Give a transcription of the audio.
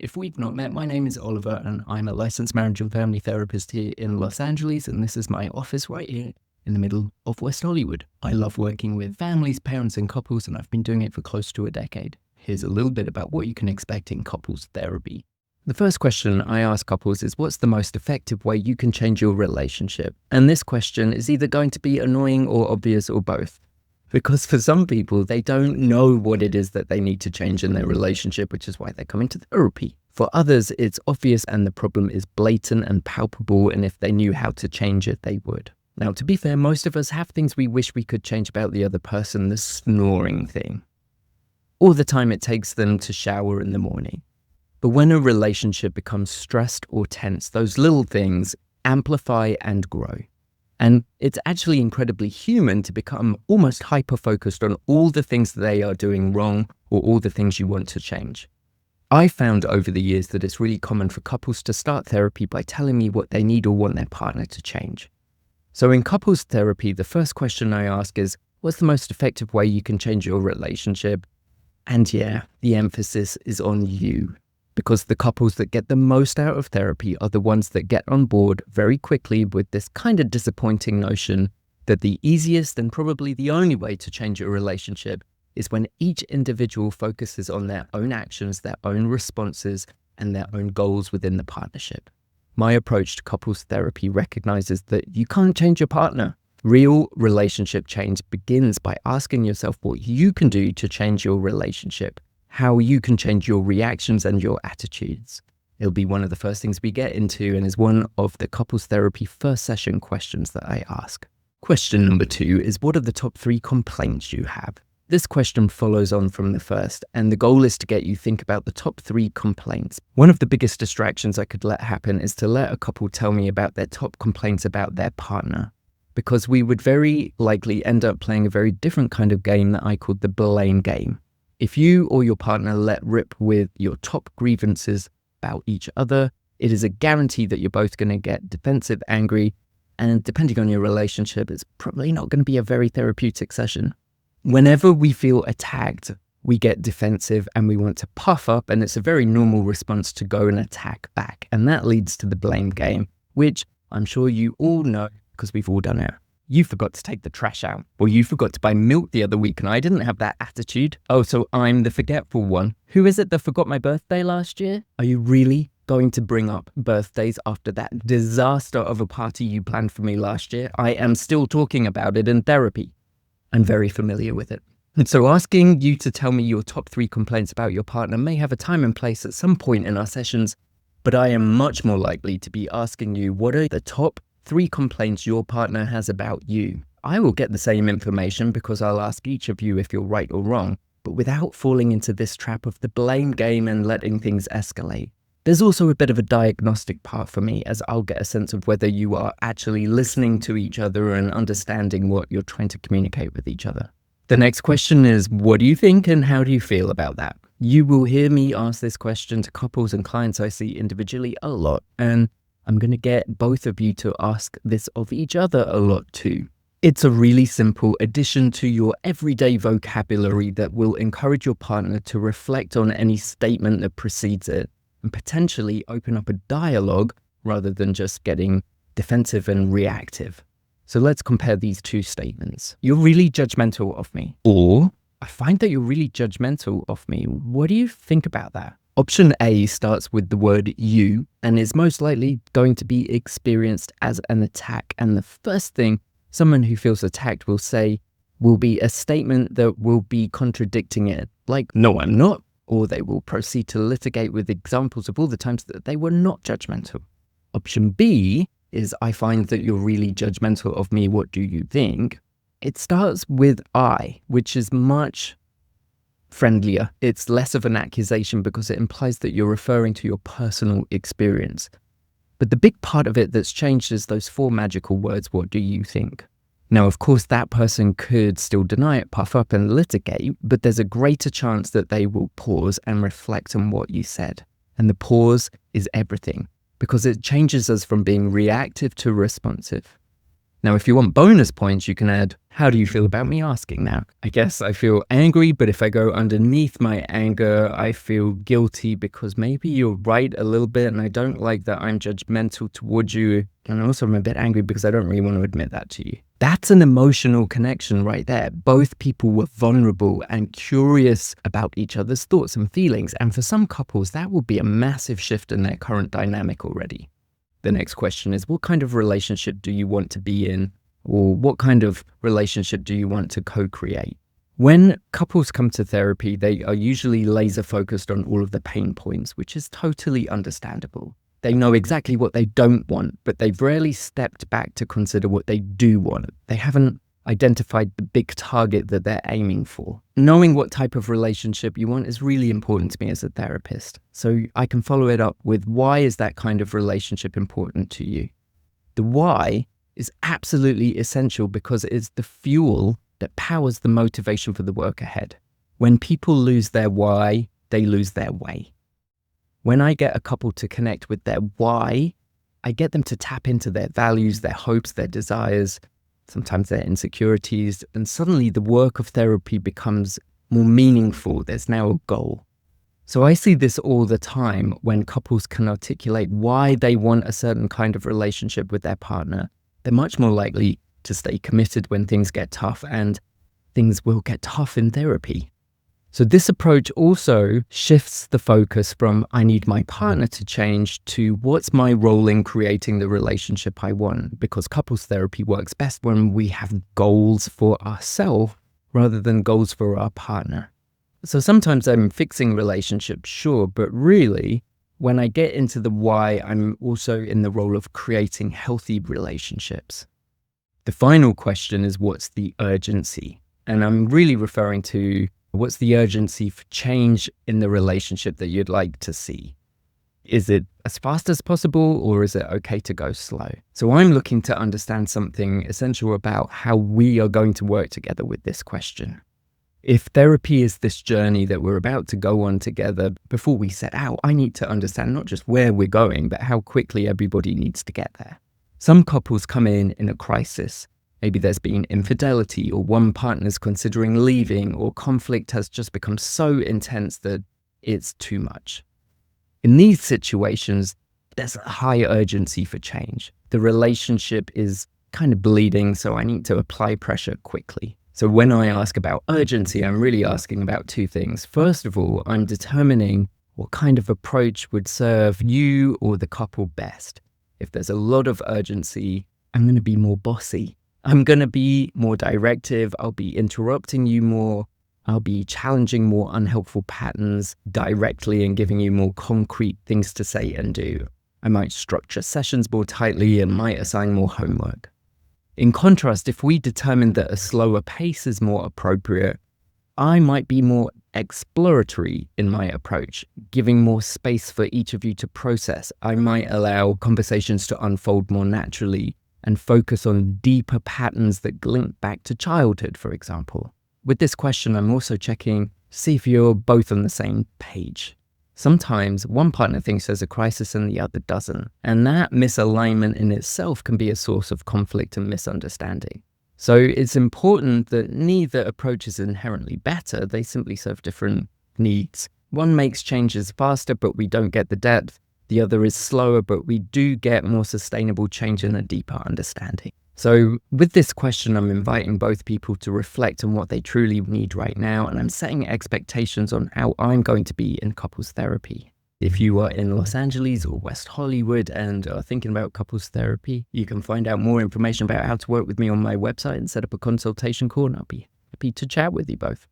If we've not met, my name is Oliver and I'm a licensed marriage and family therapist here in Los Angeles, and this is my office right here in the middle of West Hollywood. I love working with families, parents and couples, and I've been doing it for close to a decade. Here's a little bit about what you can expect in couples therapy. The first question I ask couples is, what's the most effective way you can change your relationship? And this question is either going to be annoying or obvious or both. Because for some people, they don't know what it is that they need to change in their relationship, which is why they're coming to therapy. For others, it's obvious and the problem is blatant and palpable, and if they knew how to change it, they would. Now, to be fair, most of us have things we wish we could change about the other person, the snoring thing, or the time it takes them to shower in the morning. But when a relationship becomes stressed or tense, those little things amplify and grow. And it's actually incredibly human to become almost hyper-focused on all the things that they are doing wrong or all the things you want to change. I found over the years that it's really common for couples to start therapy by telling me what they need or want their partner to change. So in couples therapy, the first question I ask is, what's the most effective way you can change your relationship? And yeah, the emphasis is on you. Because the couples that get the most out of therapy are the ones that get on board very quickly with this kind of disappointing notion that the easiest and probably the only way to change your relationship is when each individual focuses on their own actions, their own responses, and their own goals within the partnership. My approach to couples therapy recognizes that you can't change your partner. Real relationship change begins by asking yourself what you can do to change your relationship, how you can change your reactions and your attitudes. It'll be one of the first things we get into and is one of the couples therapy first session questions that I ask. Question number 2 is, what are the top 3 complaints you have? This question follows on from the first, and the goal is to get you think about the top 3 complaints. One of the biggest distractions I could let happen is to let a couple tell me about their top complaints about their partner, because we would very likely end up playing a very different kind of game that I call the blame game. If you or your partner let rip with your top grievances about each other, it is a guarantee that you're both going to get defensive, angry, and depending on your relationship, it's probably not going to be a very therapeutic session. Whenever we feel attacked, we get defensive and we want to puff up, and it's a very normal response to go and attack back. And that leads to the blame game, which I'm sure you all know because we've all done it. You forgot to take the trash out, or you forgot to buy milk the other week and I didn't have that attitude. Oh, so I'm the forgetful one. Who is it that forgot my birthday last year? Are you really going to bring up birthdays after that disaster of a party you planned for me last year? I am still talking about it in therapy. I'm very familiar with it. And so asking you to tell me your top 3 complaints about your partner may have a time and place at some point in our sessions, but I am much more likely to be asking you, what are the top 3 complaints your partner has about you? I will get the same information because I'll ask each of you if you're right or wrong, but without falling into this trap of the blame game and letting things escalate. There's also a bit of a diagnostic part for me, as I'll get a sense of whether you are actually listening to each other and understanding what you're trying to communicate with each other. The next question is, what do you think and how do you feel about that? You will hear me ask this question to couples and clients I see individually a lot, and I'm going to get both of you to ask this of each other a lot too. It's a really simple addition to your everyday vocabulary that will encourage your partner to reflect on any statement that precedes it and potentially open up a dialogue rather than just getting defensive and reactive. So let's compare these 2 statements. You're really judgmental of me. Or, I find that you're really judgmental of me. What do you think about that? Option A starts with the word you and is most likely going to be experienced as an attack. And the first thing someone who feels attacked will say will be a statement that will be contradicting it, like, no, I'm not. Or they will proceed to litigate with examples of all the times that they were not judgmental. Option B is, I find that you're really judgmental of me. What do you think? It starts with I, which is much friendlier. It's less of an accusation because it implies that you're referring to your personal experience. But the big part of it that's changed is those 4 magical words, what do you think? Now, of course, that person could still deny it, puff up and litigate, but there's a greater chance that they will pause and reflect on what you said. And the pause is everything because it changes us from being reactive to responsive. Now, if you want bonus points, you can add, how do you feel about me asking that? I guess I feel angry, but if I go underneath my anger, I feel guilty because maybe you're right a little bit and I don't like that I'm judgmental towards you. And also I'm a bit angry because I don't really want to admit that to you. That's an emotional connection right there. Both people were vulnerable and curious about each other's thoughts and feelings. And for some couples, that will be a massive shift in their current dynamic already. The next question is, what kind of relationship do you want to be in? Or what kind of relationship do you want to co-create? When couples come to therapy, they are usually laser focused on all of the pain points, which is totally understandable. They know exactly what they don't want, but they've rarely stepped back to consider what they do want. They haven't identified the big target that they're aiming for. Knowing what type of relationship you want is really important to me as a therapist. So I can follow it up with, why is that kind of relationship important to you? The why is absolutely essential because it is the fuel that powers the motivation for the work ahead. When people lose their why, they lose their way. When I get a couple to connect with their why, I get them to tap into their values, their hopes, their desires, sometimes their insecurities, and suddenly the work of therapy becomes more meaningful. There's now a goal. So I see this all the time when couples can articulate why they want a certain kind of relationship with their partner. They're much more likely to stay committed when things get tough, and things will get tough in therapy. So this approach also shifts the focus from I need my partner to change to what's my role in creating the relationship I want, because couples therapy works best when we have goals for ourselves rather than goals for our partner. So sometimes I'm fixing relationships, sure, but really when I get into the why, I'm also in the role of creating healthy relationships. The final question is, what's the urgency? And I'm really referring to, what's the urgency for change in the relationship that you'd like to see? Is it as fast as possible, or is it okay to go slow? So I'm looking to understand something essential about how we are going to work together with this question. If therapy is this journey that we're about to go on together, before we set out, I need to understand not just where we're going, but how quickly everybody needs to get there. Some couples come in a crisis. Maybe there's been infidelity, or one partner's considering leaving, or conflict has just become so intense that it's too much. In these situations, there's a high urgency for change. The relationship is kind of bleeding, so I need to apply pressure quickly. So when I ask about urgency, I'm really asking about two things. First of all, I'm determining what kind of approach would serve you or the couple best. If there's a lot of urgency, I'm going to be more bossy. I'm going to be more directive. I'll be interrupting you more. I'll be challenging more unhelpful patterns directly and giving you more concrete things to say and do. I might structure sessions more tightly and might assign more homework. In contrast, if we determine that a slower pace is more appropriate, I might be more exploratory in my approach, giving more space for each of you to process. I might allow conversations to unfold more naturally and focus on deeper patterns that link back to childhood, for example. With this question, I'm also checking to see if you're both on the same page. Sometimes one partner thinks there's a crisis and the other doesn't, and that misalignment in itself can be a source of conflict and misunderstanding. So it's important that neither approach is inherently better, they simply serve different needs. One makes changes faster, but we don't get the depth. The other is slower, but we do get more sustainable change and a deeper understanding. So with this question, I'm inviting both people to reflect on what they truly need right now, and I'm setting expectations on how I'm going to be in couples therapy. If you are in Los Angeles or West Hollywood and are thinking about couples therapy, you can find out more information about how to work with me on my website and set up a consultation call, and I'll be happy to chat with you both.